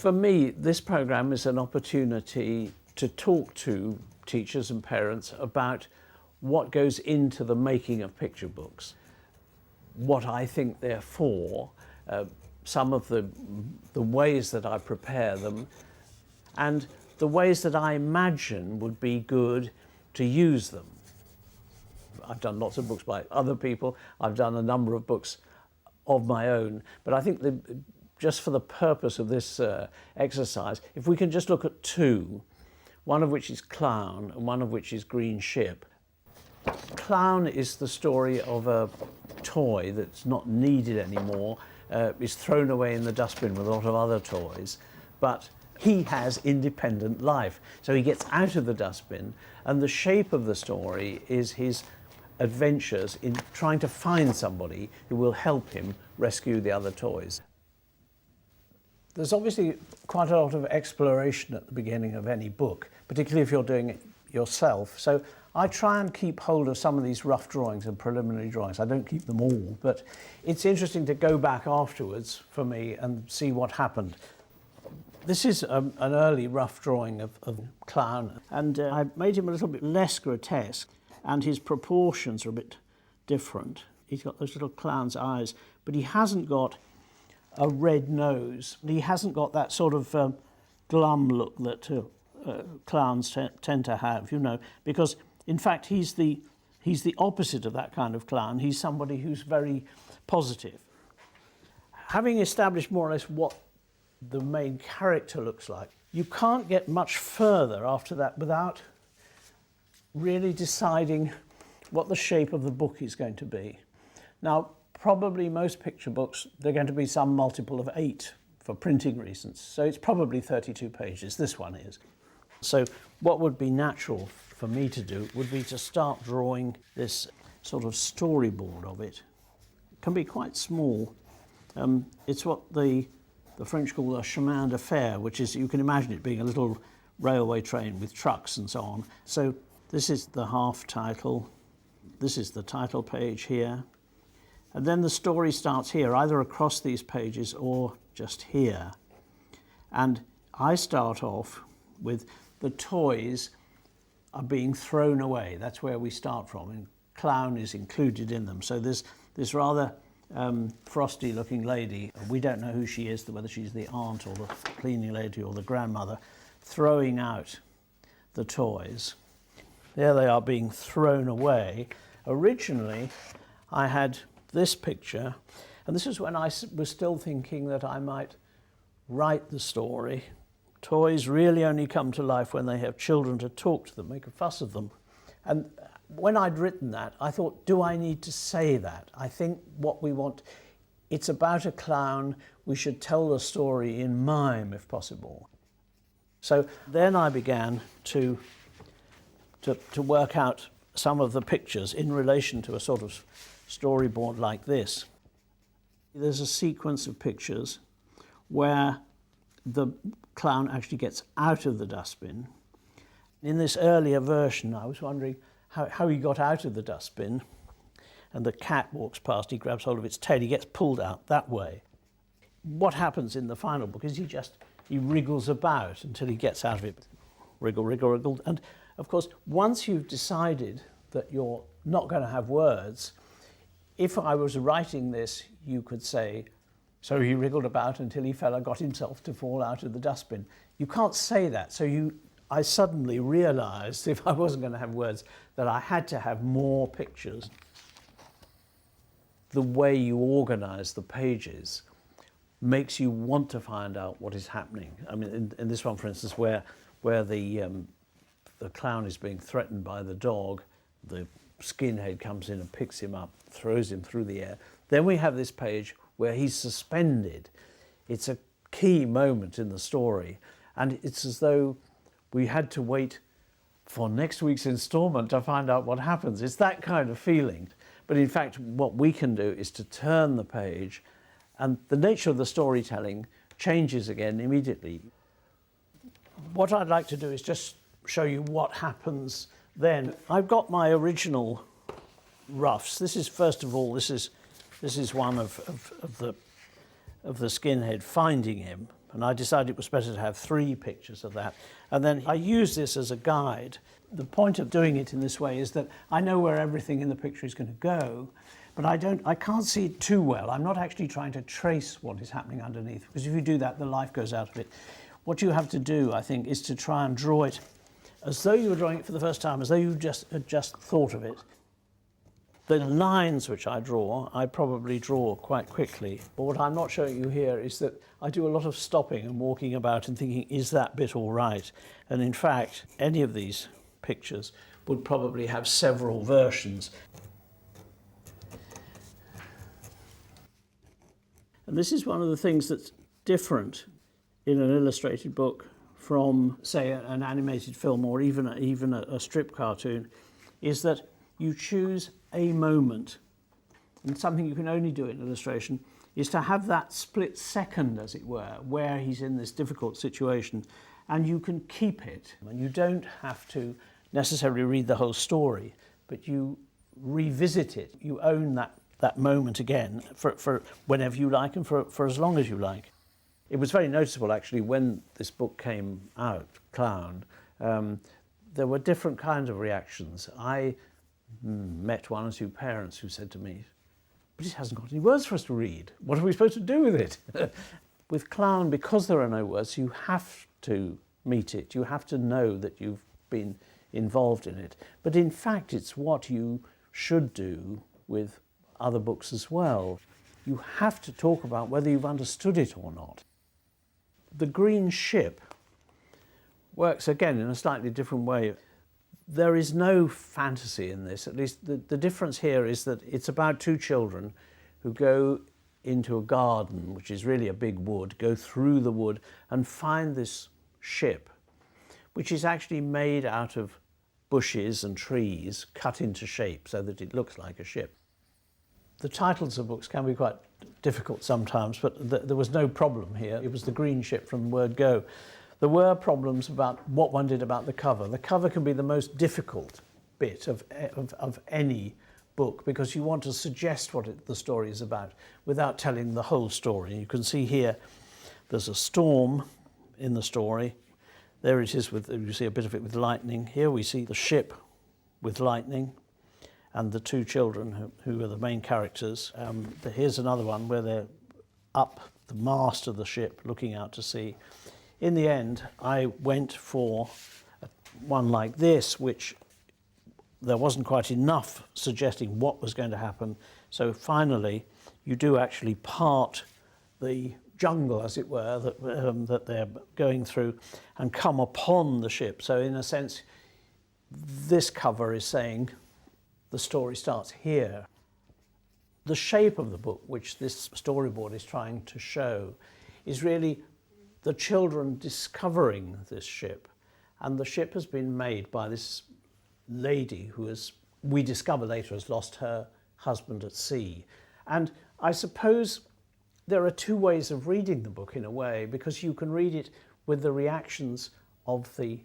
For me, this programme is an opportunity to talk to teachers and parents about what goes into the making of picture books, what I think they're for, some of the ways that I prepare them, and the ways that I imagine would be good to use them. I've done lots of books by other people. I've done a number of books of my own. But I think that just for the purpose of this exercise, if we can just look at two, one of which is Clown and one of which is Green Ship. Clown is the story of a toy that's not needed anymore, is thrown away in the dustbin with a lot of other toys, but he has independent life. So he gets out of the dustbin, and the shape of the story is his adventures in trying to find somebody who will help him rescue the other toys. There's obviously quite a lot of exploration at the beginning of any book, particularly if you're doing it yourself. So I try and keep hold of some of these rough drawings and preliminary drawings. I don't keep them all, but it's interesting to go back afterwards for me and see what happened. This is an early rough drawing of Clown, and I made him a little bit less grotesque, and his proportions are a bit different. He's got those little clown's eyes, but he hasn't got a red nose. He hasn't got that sort of glum look that clowns tend to have, you know, because in fact he's the opposite of that kind of clown. He's somebody who's very positive. Having established more or less what the main character looks like, you can't get much further after that without really deciding what the shape of the book is going to be. Now, probably most picture books, they're going to be some multiple of 8 for printing reasons. So it's probably 32 pages, this one is. So what would be natural for me to do would be to start drawing this sort of storyboard of it. It can be quite small. It's what the French call a chemin de fer, which is, you can imagine it being a little railway train with trucks and so on. So this is the half title. This is the title page here. And then the story starts here, either across these pages or just here. And I start off with the toys are being thrown away. That's where we start from, and Clown is included in them. So there's this rather frosty looking lady, we don't know who she is, whether she's the aunt or the cleaning lady or the grandmother, throwing out the toys. There they are being thrown away. Originally I had this picture, and this is when I was still thinking that I might write the story. Toys really only come to life when they have children to talk to them, make a fuss of them. And when I'd written that, I thought, do I need to say that? I think what we want, it's about a clown, we should tell the story in mime if possible. So then I began to work out some of the pictures in relation to a sort of storyboard like this. There's a sequence of pictures where the clown actually gets out of the dustbin. In this earlier version, I was wondering how he got out of the dustbin, and the cat walks past, he grabs hold of its tail, he gets pulled out that way. What happens in the final book is he wriggles about until he gets out of it. Wriggle, wriggle, wriggle. And of course, once you've decided that you're not going to have words, if I was writing this, you could say, so he wriggled about until he fell and got himself to fall out of the dustbin. You can't say that. So I suddenly realized, if I wasn't going to have words, that I had to have more pictures. The way you organize the pages makes you want to find out what is happening. I mean, in this one, for instance, where the clown is being threatened by the dog, the skinhead comes in and picks him up, throws him through the air. Then we have this page where he's suspended. It's a key moment in the story, and it's as though we had to wait for next week's installment to find out what happens. It's that kind of feeling. But in fact, what we can do is to turn the page, and the nature of the storytelling changes again immediately. What I'd like to do is just show you what happens then. I've got my original roughs. This is, first of all, this is one of the skinhead finding him, and I decided it was better to have 3 pictures of that. And then I use this as a guide. The point of doing it in this way is that I know where everything in the picture is going to go, but I can't see it too well. I'm not actually trying to trace what is happening underneath, because if you do that, the life goes out of it. What you have to do, I think, is to try and draw it as though you were drawing it for the first time, as though you had just thought of it. The lines which I draw, I probably draw quite quickly. But what I'm not showing you here is that I do a lot of stopping and walking about and thinking, is that bit all right? And in fact, any of these pictures would probably have several versions. And this is one of the things that's different in an illustrated book from, say, an animated film or even a strip cartoon, is that you choose a moment. And something you can only do in illustration is to have that split second, as it were, where he's in this difficult situation, and you can keep it. And you don't have to necessarily read the whole story, but you revisit it. You own that moment again for whenever you like and for as long as you like. It was very noticeable, actually, when this book came out, Clown, there were different kinds of reactions. I met 1 or 2 parents who said to me, but it hasn't got any words for us to read. What are we supposed to do with it? With Clown, because there are no words, you have to meet it. You have to know that you've been involved in it. But in fact, it's what you should do with other books as well. You have to talk about whether you've understood it or not. The green ship works again in a slightly different way. There is no fantasy in this. At least the difference here is that it's about 2 children who go into a garden, which is really a big wood, go through the wood and find this ship, which is actually made out of bushes and trees cut into shape so that it looks like a ship. The titles of books can be quite difficult sometimes, but there was no problem here. It was the green ship from the word go. There were problems about what one did about the cover. The cover can be the most difficult bit of any book, because you want to suggest what the story is about without telling the whole story. You can see here there's a storm in the story. There it is, you see a bit of it with lightning. Here we see the ship with lightning and the 2 children who are the main characters. Here's another one where they're up the mast of the ship looking out to sea. In the end, I went for one like this, which there wasn't quite enough suggesting what was going to happen. So finally, you do actually part the jungle, as it were, that they're going through and come upon the ship. So in a sense, this cover is saying the story starts here. The shape of the book, which this storyboard is trying to show, is really the children discovering this ship. And the ship has been made by this lady who we discover later, has lost her husband at sea. And I suppose there are 2 ways of reading the book in a way, because you can read it with the reactions of the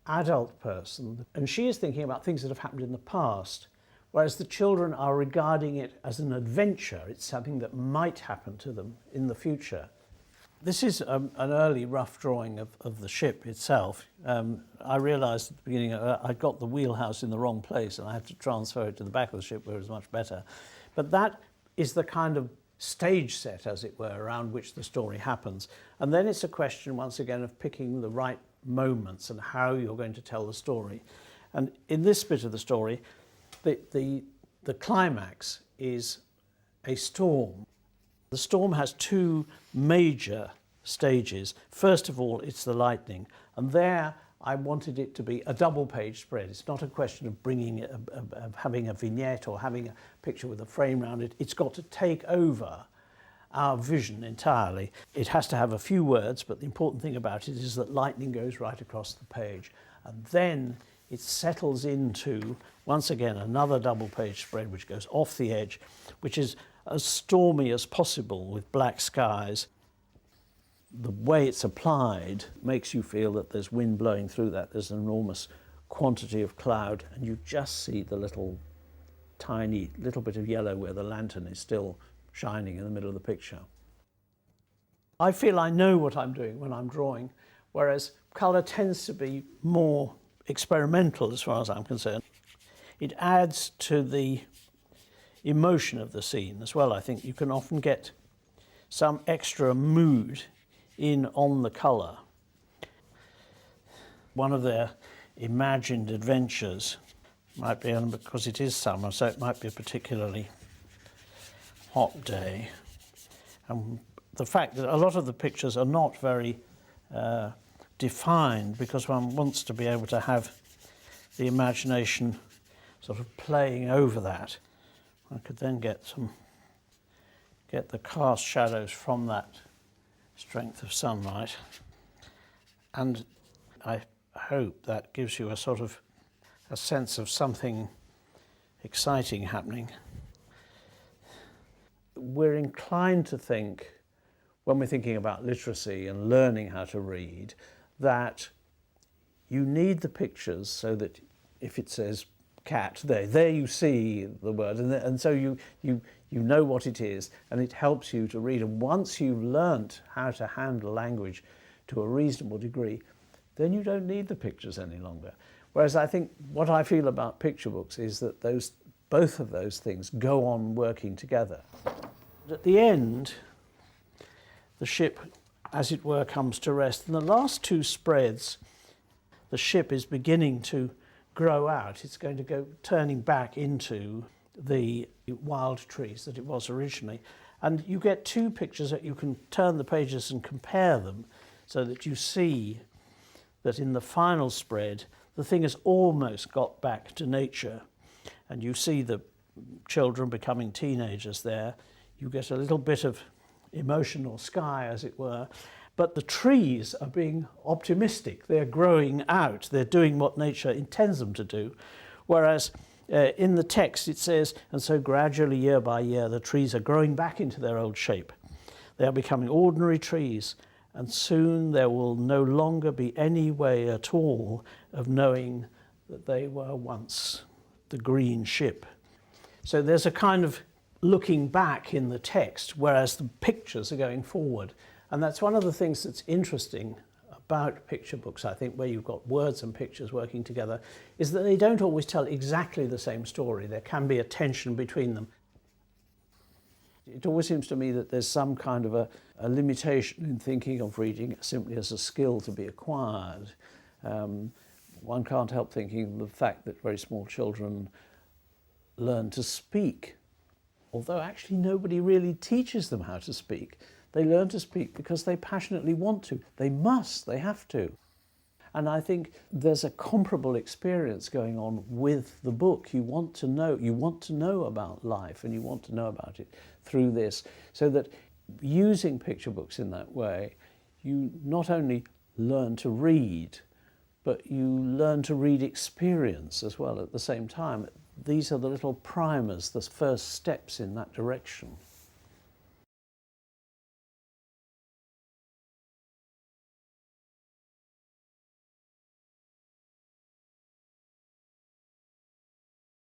adult person, and she is thinking about things that have happened in the past, whereas the children are regarding it as an adventure. It's something that might happen to them in the future. This is an early rough drawing of the ship itself. I realised at the beginning I'd got the wheelhouse in the wrong place and I had to transfer it to the back of the ship where it was much better. But that is the kind of stage set, as it were, around which the story happens. And then it's a question, once again, of picking the right moments and how you're going to tell the story. And in this bit of the story, the climax is a storm. The storm has 2 major stages. First of all, it's the lightning. And there I wanted it to be a double-page spread. It's not a question of bringing it, of having a vignette or having a picture with a frame around it. It's got to take over our vision entirely. It has to have a few words, but the important thing about it is that lightning goes right across the page. And then it settles into, once again, another double-page spread which goes off the edge, which is as stormy as possible with black skies. The way it's applied makes you feel that there's wind blowing through that. There's an enormous quantity of cloud, and you just see the tiny little bit of yellow where the lantern is still shining in the middle of the picture. I feel I know what I'm doing when I'm drawing, whereas colour tends to be more experimental as far as I'm concerned. It adds to the emotion of the scene as well. I think you can often get some extra mood in on the colour. One of their imagined adventures might be, and because it is summer, so it might be a particularly hot day. And the fact that a lot of the pictures are not very defined, because one wants to be able to have the imagination sort of playing over that. I could then get the cast shadows from that strength of sunlight, and I hope that gives you a sort of a sense of something exciting happening. We're inclined to think, when we're thinking about literacy and learning how to read, that you need the pictures so that if it says cat, there you see the word, and so you know what it is, and it helps you to read. And once you've learnt how to handle language to a reasonable degree, then you don't need the pictures any longer. Whereas I think what I feel about picture books is that both of those things go on working together. At the end, the ship, as it were, comes to rest. In the last two spreads, the ship is beginning to grow out. It's going to go turning back into the wild trees that it was originally. And you get two pictures that you can turn the pages and compare them, so that you see that in the final spread, the thing has almost got back to nature. And you see the children becoming teenagers there. You get a little bit of emotional sky, as it were. But the trees are being optimistic. They're growing out. They're doing what nature intends them to do. Whereas in the text it says, and so gradually, year by year, the trees are growing back into their old shape. They are becoming ordinary trees, and soon there will no longer be any way at all of knowing that they were once the green ship. So there's a kind of looking back in the text, whereas the pictures are going forward. And that's one of the things that's interesting about picture books, I think, where you've got words and pictures working together, is that they don't always tell exactly the same story. There can be a tension between them. It always seems to me that there's some kind of a limitation in thinking of reading simply as a skill to be acquired. One can't help thinking of the fact that very small children learn to speak, although actually nobody really teaches them how to speak. They learn to speak because they passionately want to. They must, they have to. And I think there's a comparable experience going on with the book. You want to know about life, and you want to know about it through this. So that using picture books in that way, you not only learn to read, but you learn to read experience as well at the same time. These are the little primers, the first steps in that direction.